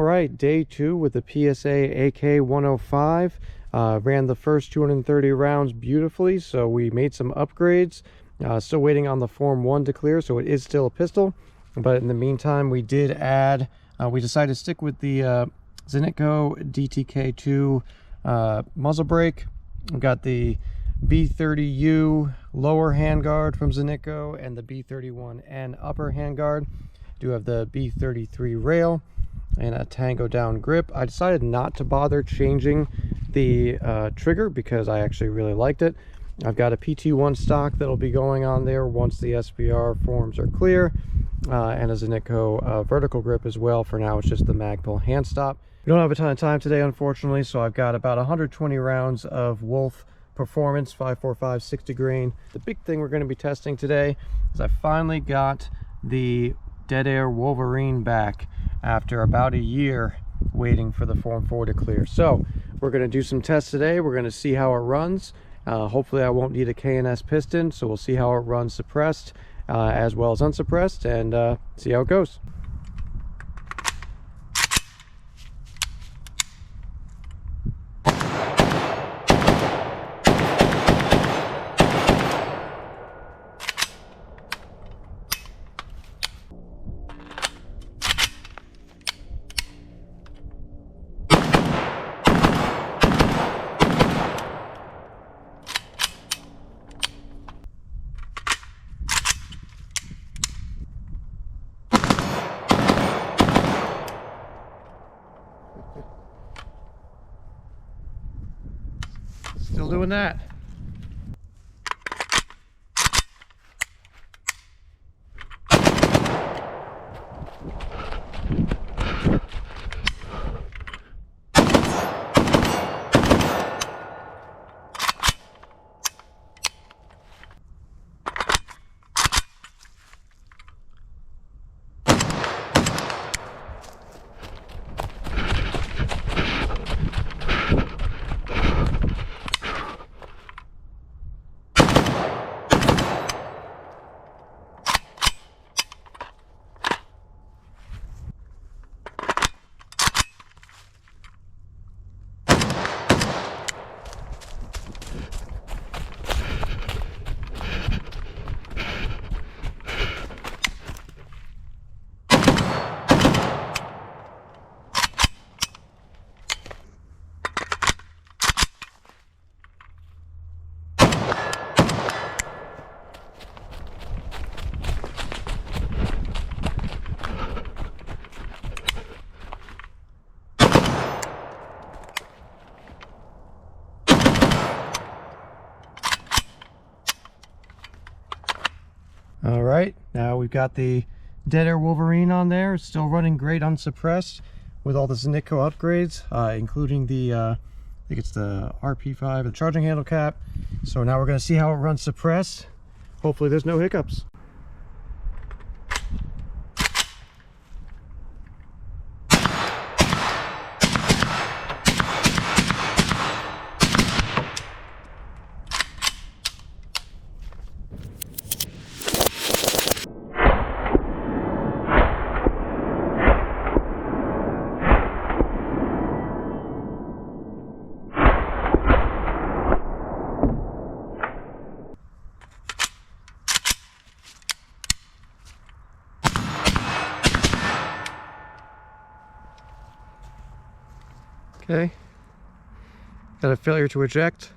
Alright, day 2 with the PSA AK-105. Ran the first 230 rounds beautifully, so we made some upgrades. Still waiting on the Form 1 to clear, so it is still a pistol. But in the meantime, we did add, we decided to stick with the Zenitco DTK2 muzzle brake. We got the B30U lower handguard from Zenitco and the B31N upper handguard. Do have the B33 rail and a Tango down grip. I decided not to bother changing the trigger because I actually really liked it. I've got a PT1 stock that'll be going on there once the SBR forms are clear, and a Zenitco vertical grip as well. For now, it's just the Magpul hand stop. We don't have a ton of time today, unfortunately, so I've got about 120 rounds of Wolf Performance 545 60 grain. The big thing we're going to be testing today is I finally got the Dead Air Wolverine back after about a year waiting for the Form 4 to clear. So we're going to do some tests today. We're going to see how it runs. Hopefully I won't need a K&S piston, so we'll see how it runs suppressed as well as unsuppressed, and see how it goes. Still doing that. All right, now we've got the Dead Air Wolverine on there. It's still running great unsuppressed with all the Zenitco upgrades, including the, I think it's the RP5, the charging handle cap. So now we're gonna see how it runs suppressed. Hopefully there's no hiccups. Okay, got a failure to eject.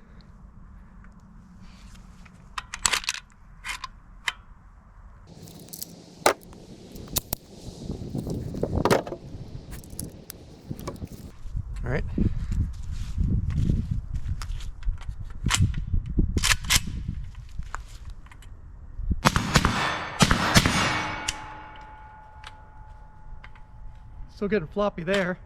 All right. Still getting floppy there.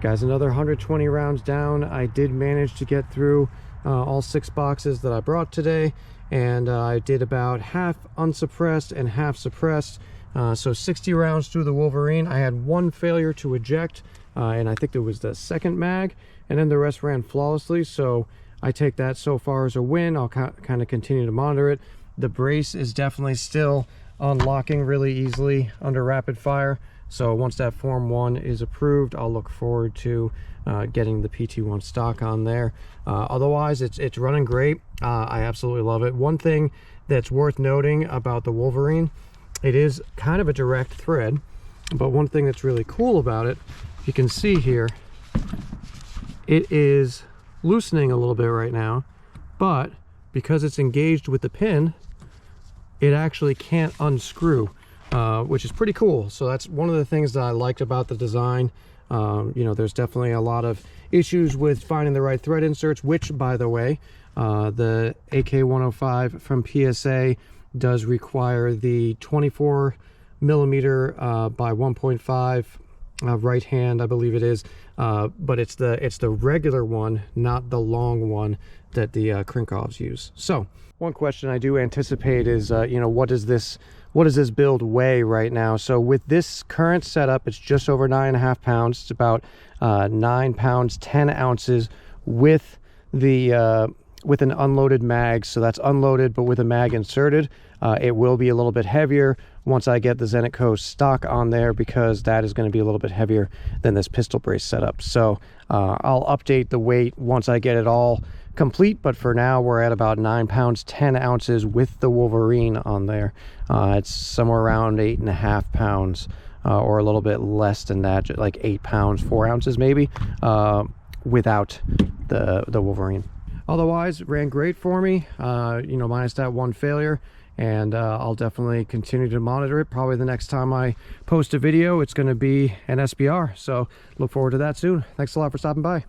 guys, another 120 rounds down. I did manage to get through all 6 boxes that I brought today, and I did about half unsuppressed and half suppressed. So 60 rounds through the Wolverine. I had 1 failure to eject, and I think it was the second mag, and then the rest ran flawlessly. So I take that so far as a win. I'll kind of continue to monitor it. The brace is definitely still unlocking really easily under rapid fire. So once that Form 1 is approved, I'll look forward to getting the PT1 stock on there. Otherwise, it's running great. I absolutely love it. One thing that's worth noting about the Wolverine, it is kind of a direct thread, but one thing that's really cool about it, you can see here, it is loosening a little bit right now, but because it's engaged with the pin, it actually can't unscrew, which is pretty cool. So that's one of the things that I liked about the design. You know, there's definitely a lot of issues with finding the right thread inserts, which, by the way, the AK-105 from PSA does require the 24 millimeter by 1.5 right hand, I believe it is, but it's the regular one, not the long one that the Krinkovs use. So one question I do anticipate is, you know, what does this build weigh right now? So with this current setup, it's just over 9.5 pounds. It's about 9 pounds 10 ounces with the with an unloaded mag. So that's unloaded but with a mag inserted. It will be a little bit heavier once I get the Zenitco stock on there, because that is going to be a little bit heavier than this pistol brace setup. So I'll update the weight once I get it all complete, but for now we're at about 9 pounds 10 ounces with the Wolverine on there. It's somewhere around 8.5 pounds or a little bit less than that, like 8 pounds 4 ounces maybe, without the Wolverine. Otherwise, ran great for me, you know, minus that 1 failure. And I'll definitely continue to monitor it. Probably the next time I post a video, it's going to be an SBR. So look forward to that soon. Thanks a lot for stopping by.